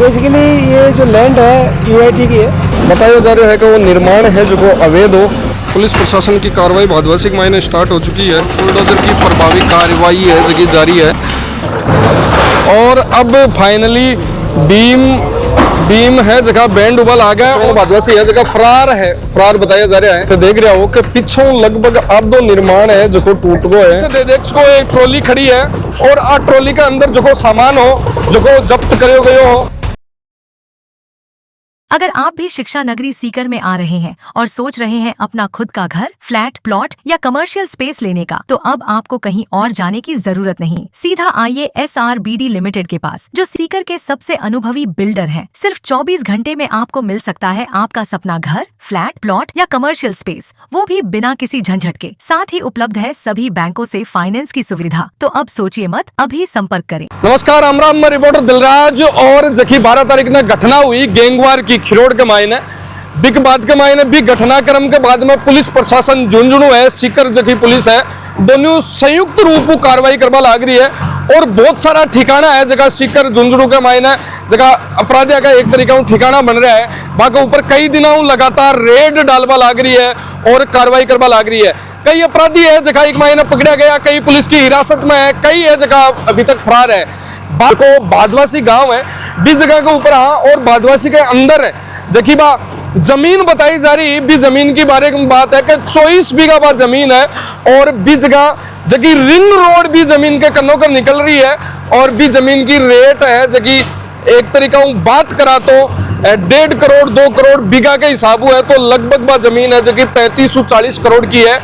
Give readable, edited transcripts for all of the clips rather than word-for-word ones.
Basically ये जो land है यूआईटी की है। बताया जा रहा है कि वो निर्माण है जो अवैध हो। पुलिस प्रशासन की कार्रवाई भादवासी के मायने स्टार्ट हो चुकी है। बुलडोजर की प्रभावी कार्रवाई है जो जारी है और अब फाइनली बीम है जगह बैंड उबल आ गया और भादवासी है जगह फरार बताया जा रहा है। तो देख रहा हो कि पिछों लगभग अब दो निर्माण है जो टूट गो है। देखो एक ट्रॉली खड़ी है और आ ट्रॉली के अंदर जो सामान हो जो जब्त करे गयो हो। अगर आप भी शिक्षा नगरी सीकर में आ रहे हैं और सोच रहे हैं अपना खुद का घर, फ्लैट, प्लॉट या कमर्शियल स्पेस लेने का, तो अब आपको कहीं और जाने की जरूरत नहीं। सीधा आइए SRBD लिमिटेड के पास, जो सीकर के सबसे अनुभवी बिल्डर हैं। सिर्फ 24 घंटे में आपको मिल सकता है आपका सपना घर, फ्लैट, प्लॉट या कमर्शियल स्पेस, वो भी बिना किसी झंझट के। साथ ही उपलब्ध है सभी बैंकों से फाइनेंस की सुविधा। तो अब सोचिए मत, अभी संपर्क करें। नमस्कार, मैं रिपोर्टर दिलराज और जखी 12 तारीख ने घटना हुई गेंगवार की खिरोड़ के मायने बिग बात के मायने भी घटनाक्रम के बाद में पुलिस प्रशासन झुंझुनू है, सीकर जखी पुलिस है, दोनों संयुक्त रूप कार्रवाई करवा लाग रही है। और बहुत सारा ठिकाना है जगह सीकर झुंझुनू के मायने जगह अपराधियों का एक तरीका ठिकाना बन रहा है। वहां के ऊपर कई दिनों लगातार रेड डालवा लाग रही है और कार्रवाई करवा लाग रही है। कई अपराधी है जगह एक महीना पकड़ा गया, कई पुलिस की हिरासत में है, कई है जगह अभी तक फरार है। को भादवासी गांव है भी जगह के ऊपर और भादवासी के अंदर है जखीबा जमीन बताई जा रही। भी जमीन की बारे में बात है कि 24 बीघा बाद जमीन है और भी जगह जगी रिंग रोड भी जमीन के कन्नों कर निकल रही है और भी जमीन की रेट है जगी एक तरीका बात करा तो 1.5 करोड़ 2 करोड़ बीघा के हिसाब है तो लगभग बा जमीन है जो कि 3540 करोड़ की है।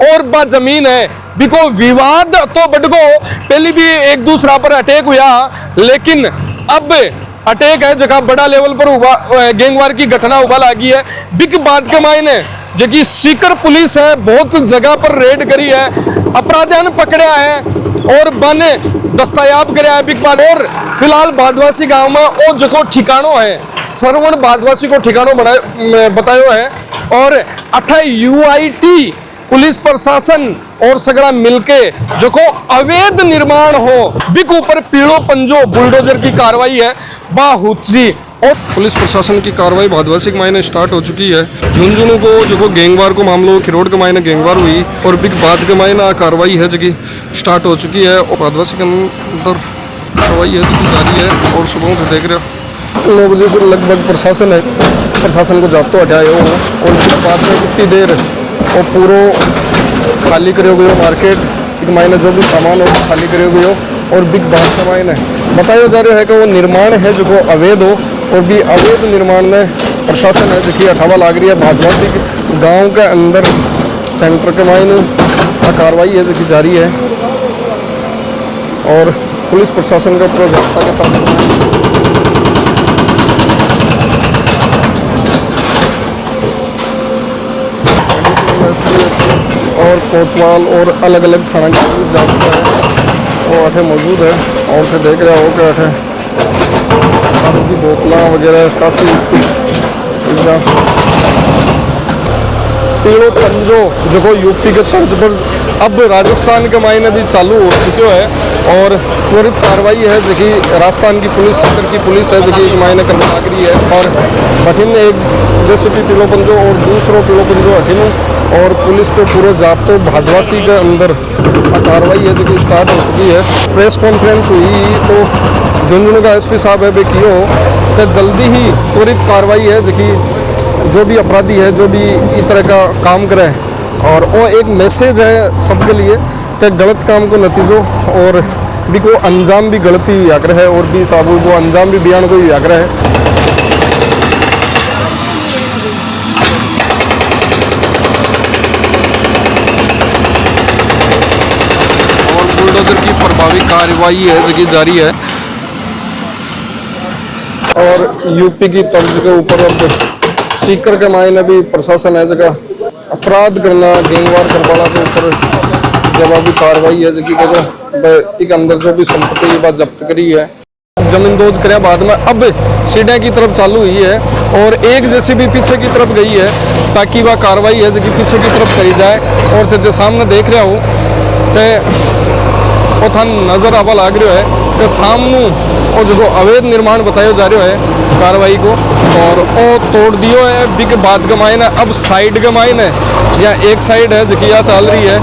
और बा जमीन है बिको विवाद तो बढ़गो, पहले भी एक दूसरा पर अटैक हुआ, लेकिन अब अटैक है जगह बड़ा लेवल पर गेंगवार की घटना उबल आ गई है। बिग बात के मायने जो कि सीकर पुलिस है बहुत जगह पर रेड करी है, अपराधियों ने पकड़ा है और बने दस्तयाब कराया है बिग बात। और फिलहाल भादवासी गांव में और जो ठिकानों है सरवण भादवासी को ठिकानों बतायो है और 28 यूआईटी पुलिस प्रशासन और सगड़ा मिलके जो को अवैध निर्माण हो बिक ऊपर पीड़ो पंजो बुलडोजर की कार्रवाई है बाहुची। और पुलिस प्रशासन की कार्रवाई भादवासी के मायने स्टार्ट हो चुकी है। झुंझुनू को जो गेंगवार को मामलो खिरोड़ के मायने गेंगवार हुई और बिग बात के मायने कार्रवाई है जो कि स्टार्ट हो चुकी है और भादवासी के अंदर कार्रवाई है जो जारी है। और सुबह से देख रहे हो 9 बजे से लगभग प्रशासन को जाब्तो हटाया हो और उसके बाद में कितनी देर और पूरा खाली करे हुए मार्केट एक महीने जो भी सामान हो खाली करे हुए हो। और बिग बात का मायने बताया जा रहा है कि वो निर्माण है जो अवैध हो और भी अवैध निर्माण में प्रशासन है जो कि हटावा लाग रही है। भादवासी गांव के अंदर सेंटर के मायने कार्रवाई है जो कि जारी है और पुलिस प्रशासन का पूरा जाब्ता के साथ और कोतवाल और अलग अलग थाना की पुलिस जाब्ता है वो अठे मौजूद है। और से देख रहा हो कि अठे दारू की बोतलें वगैरह काफ़ी कुछ इसका पीड़ो पंजो जो यूपी के तर्ज पर अब राजस्थान के मायने भी चालू हो चुके हैं और त्वरित कार्रवाई है जो कि राजस्थान की पुलिस सीकर की पुलिस है जो कि एक मायने करने लग रही है। और बठिन एक जैसे भी पीड़ो पंजो और दूसरों पीड़ो पंजो हठिन और पुलिस को पूरे जाब्तो भादवासी के अंदर कार्रवाई है जो कि स्टार्ट हो चुकी है। प्रेस कॉन्फ्रेंस हुई तो झुंझुनू का SP साहब है बेकियो कि जल्दी ही त्वरित कार्रवाई है जो कि जो भी अपराधी है जो भी इस तरह का काम करे और वो एक मैसेज है सबके लिए कि गलत काम को नतीजों और भी को अंजाम भी गलती हुई आग्रह है और भी साबु को अंजाम भी बयान को आग्रह है। और बुलडोजर की प्रभावी कार्रवाई है जो कि जारी है और यूपी की तर्ज के ऊपर अब सीकर के मायने भी प्रशासन है जगह अपराध करना गेंगवार करवाना के ऊपर जवाबी कार्रवाई है जबकि एक अंदर जो भी संपत्ति ये बात जब्त करी है जमींदोज करे बाद में अब सीढ़ियाँ की तरफ चालू हुई है और एक जैसी भी पीछे की तरफ गई है ताकि वह कार्रवाई है जो कि पीछे की तरफ करी जाए। और सामने देख रहा हूँ कि वो थान नजर आवा लाग रहा है कि सामनू वो जो अवैध निर्माण बताया जा रहा है कार्रवाई को, और वो तोड़ दियो है बिग बात के मायने। अब साइड के मायने या एक साइड है जकी यहाँ चल रही है,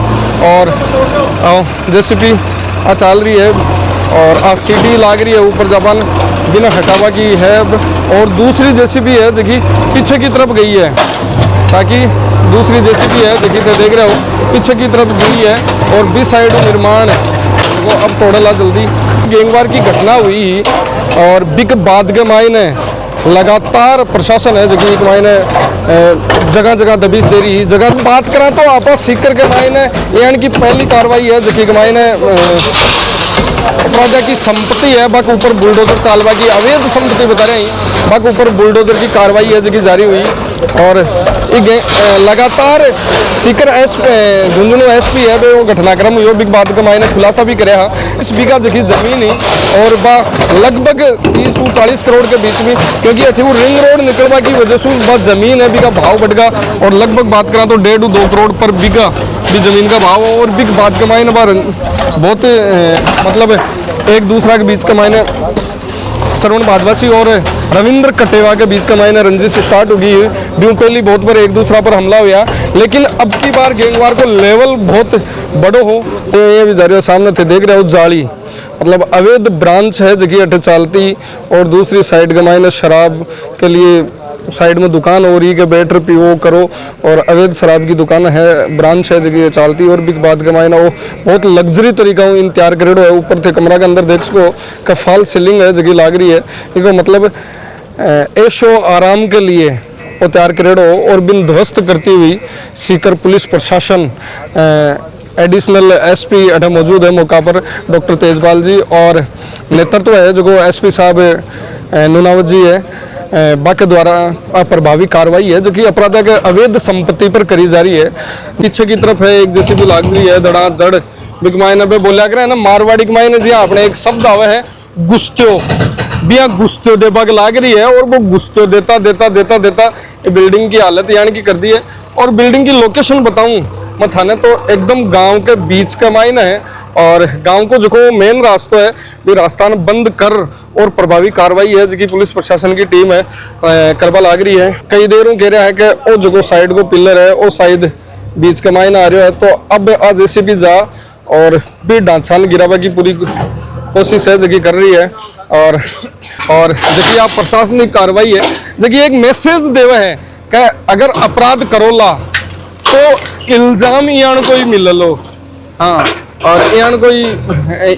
और जेसीबी आ चल रही है, और आ सीढ़ी लाग रही है ऊपर जापान बिना हटावा की है। और दूसरी जेसीबी है जकी पीछे की तरफ गई है, ताकि दूसरी जेसीबी है जकी तो देख रहे हो पीछे की तरफ गई है, और बी साइड निर्माण वो अब तोड़ला जल्दी। गेंगवार की घटना हुई और बिग बात के मायने लगातार प्रशासन है जकी एक मायने जगह जगह दबिश दे रही जगह। बात करा तो आपा सीकर के मायने यानी कि पहली कार्रवाई है जकी के मायने अपराध की संपत्ति है बाक ऊपर बुलडोजर चालवा की अवैध संपत्ति बता रहे हैं, बाक ऊपर बुलडोजर की कार्रवाई है जकी जारी हुई। और लगातार सीकर झुंझुनू एसपी है वो घटनाक्रम हुई बिग बात के मायने खुलासा भी करे। इस बीघा जगह जमीन ही और बा लगभग 30-40 करोड़ के बीच में, क्योंकि अठीव रिंग रोड निकलवा की वजह से बस जमीन है बीघा भाव बढ़ गया, और लगभग बात करा तो 1.5-2 करोड़ पर बीघा भी जमीन का भाव। और बिग बात के मायने बहुत मतलब एक दूसरा के बीच के मायने श्रवण भादवासी और रविंद्र कटेवा के बीच का मायने रंजिश स्टार्ट होगी। ड्यू पहली बहुत बार एक दूसरा पर हमला हुआ, लेकिन अब की बार गेंगवार को लेवल बहुत बड़ो हो। ये भी जा रहे हो सामने थे देख रहे हो जाली मतलब अवैध ब्रांच है जगह अटे चालती, और दूसरी साइड के मायने शराब के लिए साइड में दुकान हो रही है कि बैटर पीवो करो, और अवैध शराब की दुकान है ब्रांच है जगह चलती। और बिग बात के मायना वो बहुत लग्जरी तरीका इन तैयार करेडो है। ऊपर थे कमरा के अंदर देख सको का फॉल सीलिंग है जगह लाग रही है, इनको मतलब ऐशो आराम के लिए वो तैयार करेडो। और बिन ध्वस्त करती हुई सीकर पुलिस प्रशासन एडिशनल एसपी अठे मौजूद है मौका पर डॉक्टर तेजपाल जी, और नेतृत्व है जो एसपी साहब नूनावत जी है बाके द्वारा प्रभावी कार्रवाई है जो कि अपराध के अवैध संपत्ति पर करी जा रही है। पीछे की तरफ है एक जैसी भी लाग रही है धड़ाधड़ बिग मायने पे बोलिया करे ना मारवाड़ी के मायने जी अपने एक शब्द आवे है गुस्त्यो बिया गुस्त्यो दे बग लाग रही है, और वो गुस्त्यो देता देता देता देता ये बिल्डिंग की हालत यानी कि कर दी है। और बिल्डिंग की लोकेशन बताऊं मैं थाने तो एकदम गांव के बीच का मायने है, और गांव को जो मेन रास्ता है वो रास्ता बंद कर और प्रभावी कार्रवाई है जो पुलिस प्रशासन की टीम है करवा लाग रही है। कई देरों कह रहा है कि वो जो साइड को पिलर है वो साइड बीच का मायने आ रहा है, तो अब आज ऐसे भी जा और भी ढांचान गिरावा की पूरी कोशिश है जगह कर रही है। और जगह आप प्रशासनिक कार्रवाई है जगह एक मैसेज देवे है कि अगर अपराध करोला तो इल्जाम यान कोई मिल लो, हाँ, और यान कोई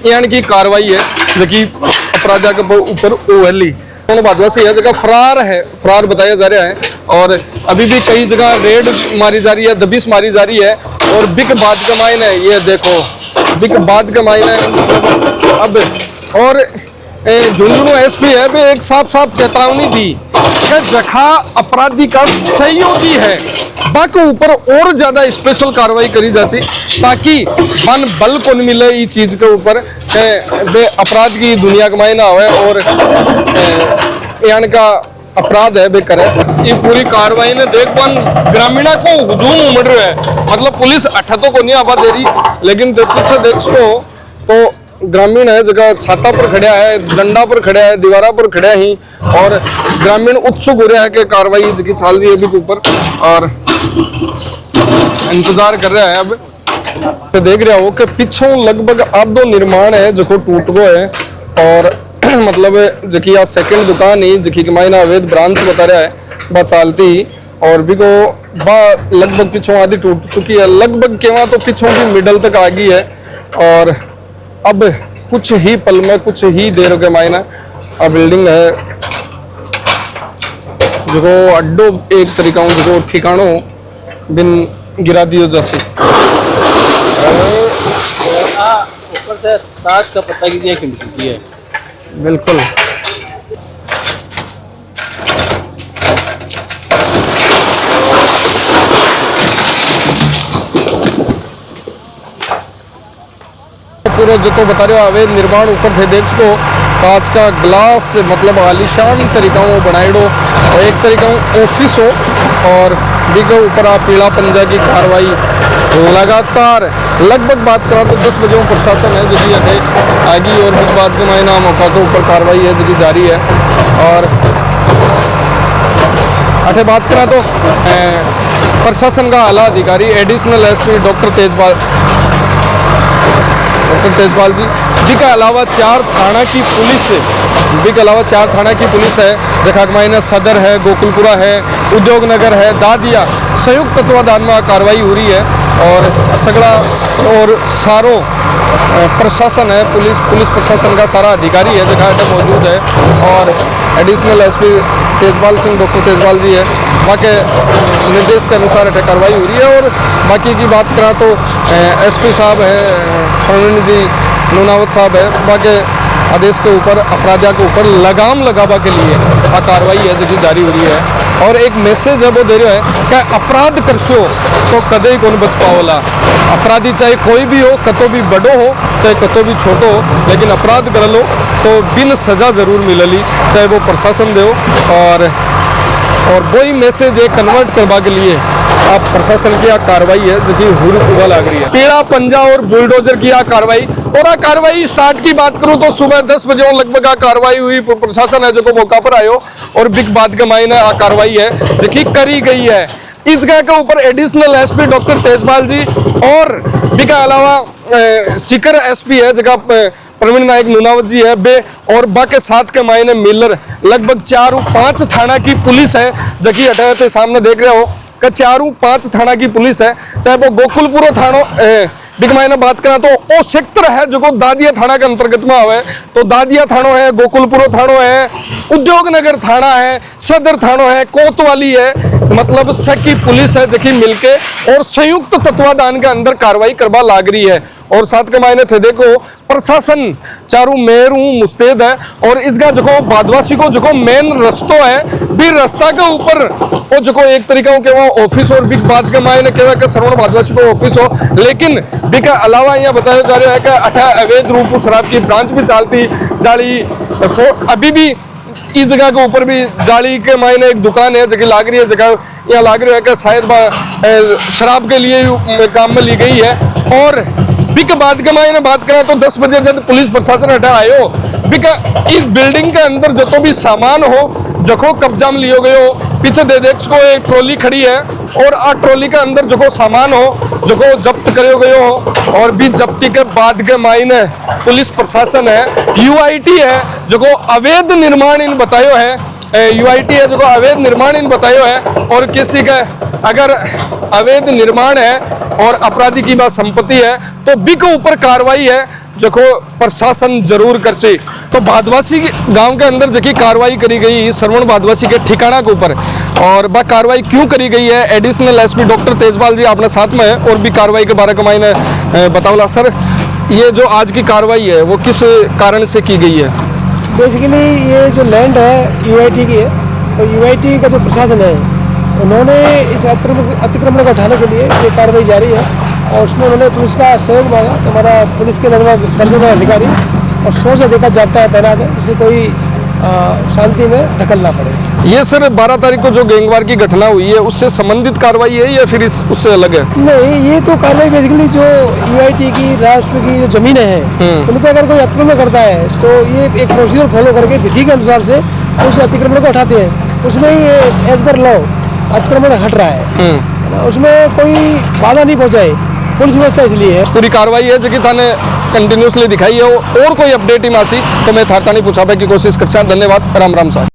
यान की कार्रवाई है जबकि अपराध के ऊपर ओवरली भादवासी है जगह फरार बताया जा रहा है। और अभी भी कई जगह रेड मारी जा रही है, दबिश मारी जा रही है। और बिग बात का मायने ये देखो बिग बात का मायने अब और झुंझुनू एसपी है भी एक साफ चेतावनी दी कि जखा अपराधी का सहयोगी है बाक ऊपर और ज्यादा स्पेशल कार्रवाई करी जासी, ताकि मन बल को नहीं मिले इस चीज के ऊपर बे अपराध की दुनिया कमाई ना होए और यान का अपराध है बे करे। ये पूरी कार्रवाई ने देख पान ग्रामीणा को हुजूम उमड़ रहा है, मतलब पुलिस अठतो को नहीं आवा दे रही, लेकिन पीछे देख सको तो ग्रामीण है जगह छाता पर खड़ा है, डंडा पर खड़ा है, दीवारा पर खड़ा ही, और ग्रामीण उत्सुक हो रहा है कि कार्रवाई जगह चल रही है अभी के ऊपर और इंतजार कर रहा है। अब तो देख रहा हो कि पिछों लगभग आधो निर्माण है जो टूट गो है, और मतलब जकी आ सेकंड दुकान ही जकी के मायना अवैध ब्रांच बता रहा है बा चालती, और भी को बा लगभग पिछों आधी टूट चुकी है, लगभग केवा तो पिछों की मिडल तक आ गई है। और अब कुछ ही पल में कुछ ही देर के मायना आ बिल्डिंग है जो अड्डो एक तरीका जो ठिकानो बिन गिरा दियो जैसे ऊपर से ताश का पत्ता की खिड़की है बिल्कुल। पूरा जो तो बता रहे हो अवैध निर्माण ऊपर थे देख सको कांच का ग्लास मतलब आलिशान तरीका बनाएडो और एक तरीका ऑफिस हो, और बिग ऊपर आ पीला पंजा की कार्रवाई लगातार लगभग बात करा तो 10 बजे प्रशासन है जो कि अटे आगी और बिग बात के मायना मौका के ऊपर कार्रवाई है जो कि जारी है। और अटे बात करा तो प्रशासन का आला अधिकारी एडिशनल एसपी डॉक्टर तेजपाल जी के अलावा 4 थाना की पुलिस है जखा मायने सदर है, गोकुलपुरा है, उद्योग नगर है, दादिया संयुक्त तत्वाधान में कार्रवाई हो रही है। और सगड़ा और सारों प्रशासन है, पुलिस प्रशासन का सारा अधिकारी है जगह मौजूद है। और additional SP Tejpal Singh doctor Tejpal ji है, बाकी निर्देश के अनुसार कार्रवाई हो रही है। और बाकी की बात करा तो एसपी साहब है, प्रवीण जी नूनावत साहब है, बाकी आदेश के ऊपर अपराधियों के ऊपर लगाम लगावा के लिए कार्रवाई है जो कि जारी हो रही है। और एक मैसेज है वो दे रहे हैं कि अपराध करसो तो कदे ही कौन बच पाओला। अपराधी चाहे कोई भी हो, कतो भी बड़ो हो चाहे कतो भी छोटो हो, लेकिन अपराध कर लो तो बिन सजा जरूर मिलली, चाहे वो प्रशासन दे हो। और वही मैसेज एक कन्वर्ट करवा के लिए आप प्रशासन की कार्रवाई है जो कि हुआ लग रही है। पीड़ा पंजा और बुलडोजर की कार्रवाई। और कार्रवाई स्टार्ट की बात करूं तो सुबह 10 बजे लगभग कार्रवाई हुई। प्रशासन है जो को मौका पर आयो और बिग बात के मायने कार्रवाई है जो कि करी गई है। इस जगह के ऊपर एडिशनल एसपी डॉक्टर तेजपाल जी और बिग अलावा सीकर एसपी है जगह प्रवीण नायक नूनावत जी है बे, और बाकी 7 के मायने मिलर लगभग 4-5 थाना की पुलिस है जो कि हटाते सामने देख रहे हो कि 4-5 थाना की पुलिस है। चाहे वो गोकुलपुरा थाना बिग मायने बात करा तो वो सेक्टर है जो को दादिया थाना के अंतर्गत में आवे, तो दादिया थानो है, गोकुलपुरा थानो है, उद्योग नगर थाना है, सदर थानो है, कोतवाली है, मतलब सकी पुलिस है जो कि मिलके और संयुक्त तत्वाधान के अंदर कार्रवाई करवा लाग रही है। और साथ के मायने थे देखो प्रशासन चारों मेरू मुस्तैद है। और इसका जो बादवासी को जो मेन रस्तो है भी रास्ता के ऊपर वो जो एक तरीका के वहाँ ऑफिस और बिग बात के मायने कहवा के श्रवण बादवासी को ऑफिस हो, लेकिन बिग अलावा यहाँ बताया जा रहा है कि अवैध रूप शराब की ब्रांच भी चलती जाली अभी भी इस जगह के ऊपर भी जाली के मायने एक दुकान है जगह लाग रही है, जगह यहाँ लाग रही है कि शायद शराब के लिए काम में ली गई है। और बिक बात के मायने बात करें तो 10 बजे जब पुलिस प्रशासन हटा आयो बिक इस बिल्डिंग के अंदर जो तो भी सामान हो जको कब्जा में लियो गयो। पीछे दे देख को एक ट्रॉली खड़ी है और आ ट्रॉली के अंदर जो सामान हो जो जब्त करो गयो हो। और भी जब्ती के बाद के मायने पुलिस प्रशासन है, यूआईटी है जो अवैध निर्माण इन बतायो है, यूआईटी है जो अवैध निर्माण इन बतायो है। और किसी का अगर अवैध निर्माण है और अपराधी की बात संपत्ति है तो बी के ऊपर कार्रवाई है जो प्रशासन जरूर कर से। तो बादवासी गांव के अंदर जकी कार्रवाई करी गई श्रवण बादवासी के ठिकाना के ऊपर, और वह कार्रवाई क्यों करी गई है एडिशनल एसपी डॉक्टर तेजपाल जी अपने साथ में है और भी कार्रवाई के बारे में मैंने बताओला। सर ये जो आज की कार्रवाई है वो किस कारण से की गई है? बेसिकली ये जो लैंड है यूआईटी की है, तो यूआईटी का जो प्रशासन है उन्होंने इस अतिक्रमण को उठाने के लिए ये कार्रवाई जारी है। और उसमें उन्होंने पुलिस का सहयोग मांगा तो हमारा पुलिस के लगभग दर्जनों अधिकारी और 100 से अधिक जाब्ता तैनात है जिससे कोई शांति में दखल ना पड़े। ये सर 12 तारीख को जो गैंगवार की घटना हुई है उससे संबंधित कार्रवाई है या फिर उससे अलग है? नहीं, ये तो कार्रवाई बेसिकली जो यूआईटी की राष्ट्र की जो जमीनें हैं उन पर अगर कोई अतिक्रमण करता है तो ये एक प्रोसीजर फॉलो करके विधि के अनुसार से उस अतिक्रमण को हटाते हैं। उसमें ही एज पर लॉ अतिक्रमण हट रहा है, उसमें कोई बाधा नहीं पहुंचाए पुलिस व्यवस्था इसलिए है। पूरी कार्रवाई है जो कि थाने कंटिन्यूसली दिखाई है। और कोई अपडेट ही मासी तो मैं थाता नहीं पूछा पाए की कोशिश कर। धन्यवाद। राम राम साहब।